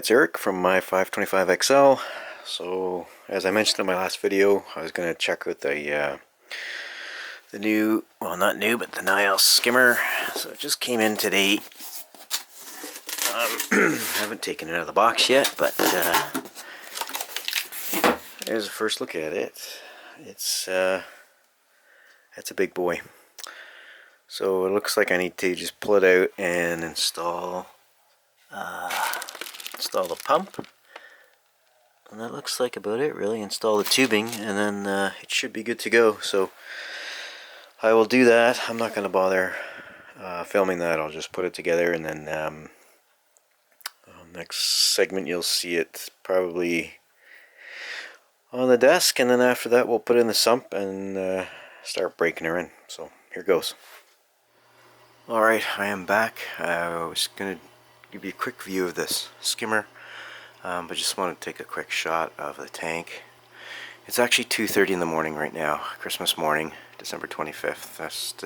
it's Eric from my 525XL. So, as I mentioned in my last video, I was going to check out the new, well, not new, but the Nyos Skimmer. So it just came in today. Haven't taken it out of the box yet, but there's a first look at it. It's a big boy. So it looks like I need to just pull it out and install the pump. And that looks like about it, really. Install the tubing, and then it should be good to go. So I will do that. I'm not going to bother filming that. I'll just put it together, and then next segment you'll see it probably on the desk, and then after that we'll put in the sump and start breaking her in. So here goes. Alright, I am back. I was going to give you a quick view of this skimmer. But just want to take a quick shot of the tank. It's actually 2:30 in the morning right now, Christmas morning, December 25th. Just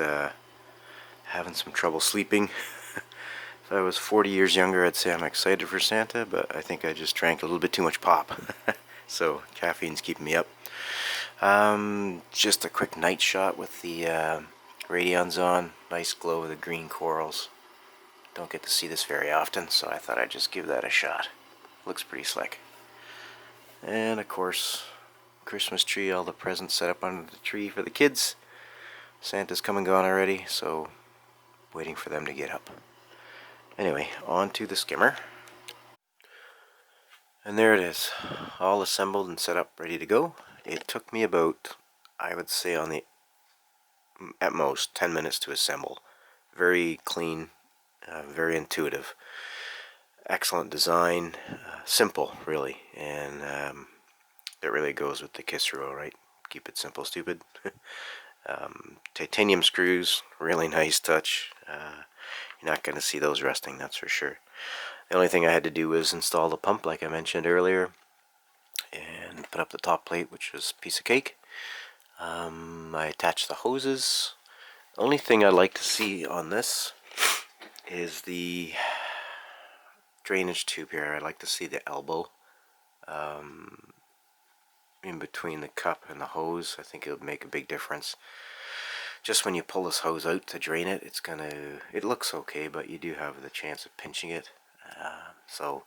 having some trouble sleeping. If I was 40 years younger, I'd say I'm excited for Santa, but I think I just drank a little bit too much pop. So caffeine's keeping me up. Just a quick night shot with the radions on. Nice glow of the green corals. Don't get to see this very often, so I thought I'd just give that a shot. Looks pretty slick. And of course, Christmas tree, all the presents set up under the tree for the kids. Santa's come and gone already, so waiting for them to get up. Anyway, on to the skimmer. And there it is, all assembled and set up, ready to go. It took me about, I would say at most, 10 minutes to assemble. Very clean, very intuitive. Excellent design, simple really, and that really goes with the Kiss rule, right? Keep it simple, stupid. Titanium screws, really nice touch. You're not going to see those rusting, that's for sure. The only thing I had to do was install the pump, like I mentioned earlier, and put up the top plate, which was a piece of cake. I attached the hoses. The only thing I'd like to see on this is the drainage tube here. I'd like to see the elbow in between the cup and the hose. I think it would make a big difference. Just when you pull this hose out to drain it, it looks okay, but you do have the chance of pinching it. So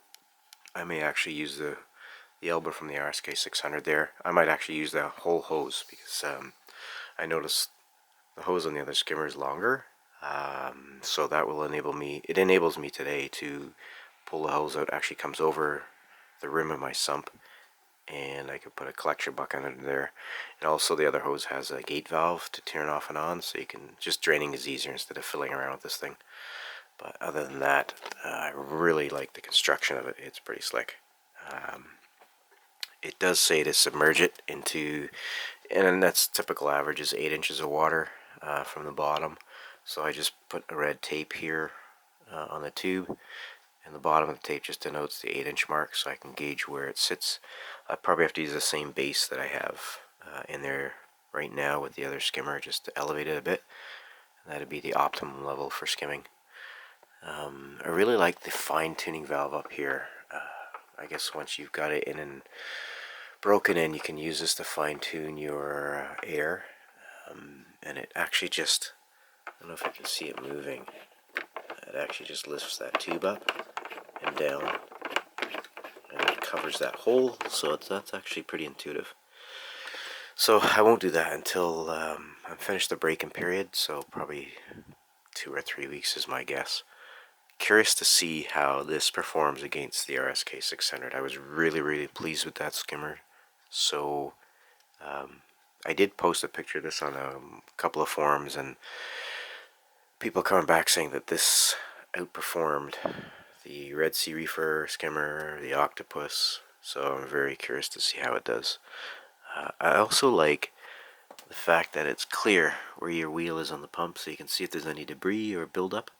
I may actually use the elbow from the RSK 600 there. I might actually use the whole hose because I noticed the hose on the other skimmer is longer. So that will enable me, it enables me today to pull the hose out. Actually comes over the rim of my sump, and I could put a collection bucket under there. And also the other hose has a gate valve to turn off and on, so you can, just draining is easier instead of fiddling around with this thing. But other than that, I really like the construction of it. It's pretty slick. It does say to submerge it into, and that's typical average is 8 inches of water from the bottom. So I just put a red tape here on the tube, and the bottom of the tape just denotes the 8-inch mark, so I can gauge where it sits. I probably have to use the same base that I have in there right now with the other skimmer, just to elevate it a bit. And that'd be the optimum level for skimming. I really like the fine-tuning valve up here. I guess once you've got it in and broken in, you can use this to fine-tune your air. And it actually just, I don't know if you can see it moving. It actually just lifts that tube up and down, and it covers that hole, so that's actually pretty intuitive. So I won't do that until I'm finished the break-in period, so probably 2 or 3 weeks is my guess. Curious to see how this performs against the RSK 600. I was really pleased with that skimmer. So I did post a picture of this on a couple of forums, and people coming back saying that this outperformed the Red Sea Reefer skimmer, the Octopus, so I'm very curious to see how it does. I also like the fact that it's clear where your wheel is on the pump, so you can see if there's any debris or buildup.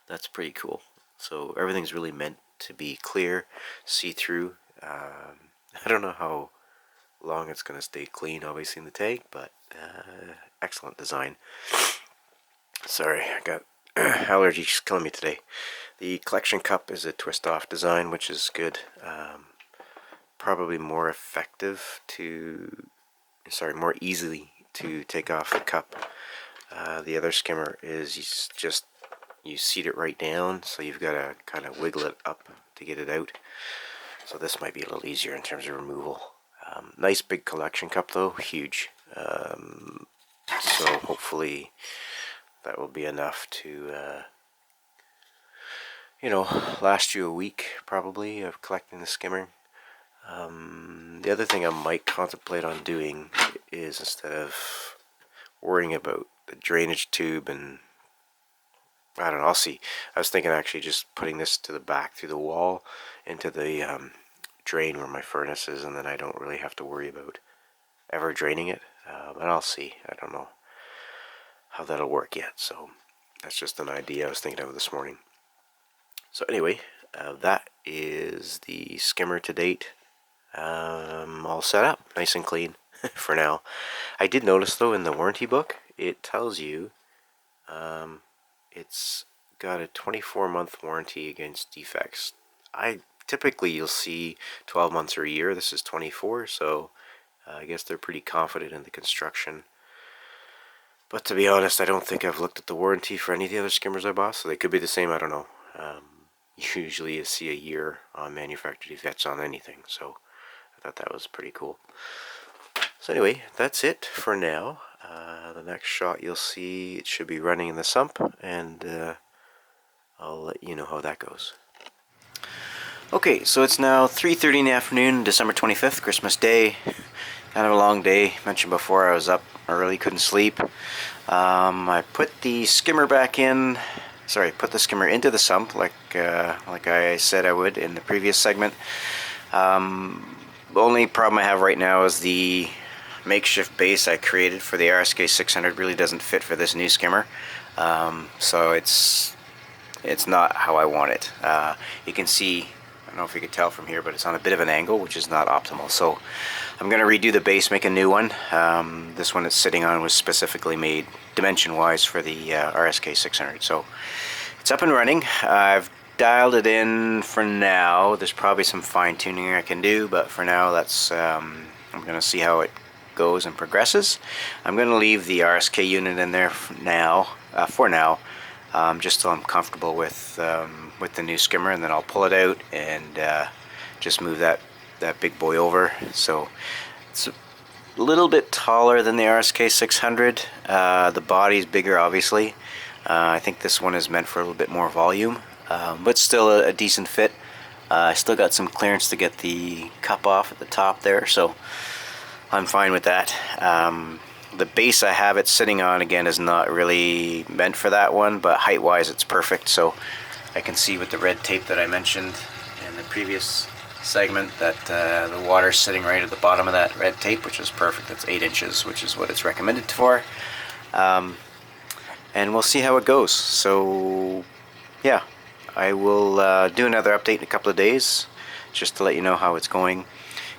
That's pretty cool. So everything's really meant to be clear, see-through. I don't know how long it's going to stay clean, obviously, in the tank, but excellent design. Sorry, I got allergies killing me today. The collection cup is a twist-off design, which is good. Probably more effective more easily to take off the cup. The other skimmer is you seat it right down, so you've got to kind of wiggle it up to get it out. So this might be a little easier in terms of removal. Nice big collection cup though, huge. So hopefully that will be enough to last you a week probably of collecting the skimmer. The other thing I might contemplate on doing is, instead of worrying about the drainage tube and I don't know, I'll see. I was thinking actually just putting this to the back through the wall into the drain where my furnace is, and then I don't really have to worry about ever draining it. And I'll see. I don't know how that'll work yet, so that's just an idea I was thinking of this morning. So anyway, that is the skimmer to date. All set up, nice and clean for now. I did notice though in the warranty book it tells you it's got a 24-month warranty against defects. Typically you'll see 12 months or a year. This is 24, so I guess they're pretty confident in the construction. But to be honest, I don't think I've looked at the warranty for any of the other skimmers I bought, so they could be the same, I don't know. Usually you see a year on manufacturer defects on anything, so I thought that was pretty cool. So anyway, that's it for now. The next shot you'll see it should be running in the sump, and I'll let you know how that goes. Okay, so it's now 3:30 in the afternoon, December 25th, Christmas Day. Kind of a long day. Mentioned before I was up early, couldn't sleep. I put the skimmer back in. Sorry, put the skimmer into the sump like I said I would in the previous segment. The only problem I have right now is the makeshift base I created for the RSK 600 really doesn't fit for this new skimmer. So it's not how I want it. You can see, I don't know if you can tell from here, but it's on a bit of an angle, which is not optimal. So I'm going to redo the base, make a new one. This one it's sitting on was specifically made dimension-wise for the RSK 600. So it's up and running. I've dialed it in for now. There's probably some fine-tuning I can do, but for now that's I'm going to see how it goes and progresses. I'm going to leave the RSK unit in there for now, just till I'm comfortable with the new skimmer, and then I'll pull it out and just move that big boy over. So it's a little bit taller than the RSK 600. The body's bigger, obviously. I think this one is meant for a little bit more volume, but still a decent fit. I still got some clearance to get the cup off at the top there, so I'm fine with that. The base I have it sitting on, again, is not really meant for that one, but height-wise it's perfect. So I can see with the red tape that I mentioned in the previous segment that the water's sitting right at the bottom of that red tape, which is perfect. That's 8 inches, which is what it's recommended for. And we'll see how it goes. So yeah, I will do another update in a couple of days just to let you know how it's going.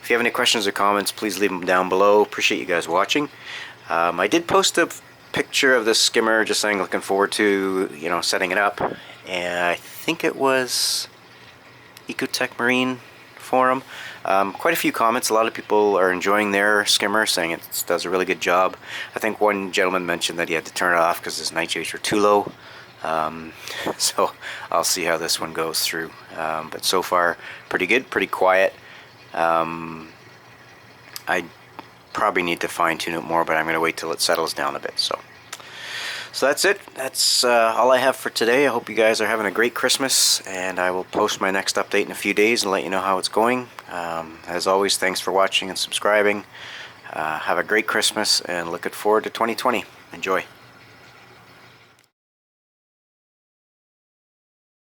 If you have any questions or comments, please leave them down below. Appreciate you guys watching. I did post a picture of this skimmer, just saying looking forward to setting it up, and I think it was Ecotech Marine forum. Quite a few comments. A lot of people are enjoying their skimmer, saying it does a really good job. I think one gentleman mentioned that he had to turn it off because his nitrates were too low. So I'll see how this one goes through. But so far, pretty good, pretty quiet. I probably need to fine-tune it more, but I'm going to wait till it settles down a bit. So that's it. That's all I have for today. I hope you guys are having a great Christmas, and I will post my next update in a few days and let you know how it's going. As always, thanks for watching and subscribing. Have a great Christmas, and looking forward to 2020. Enjoy.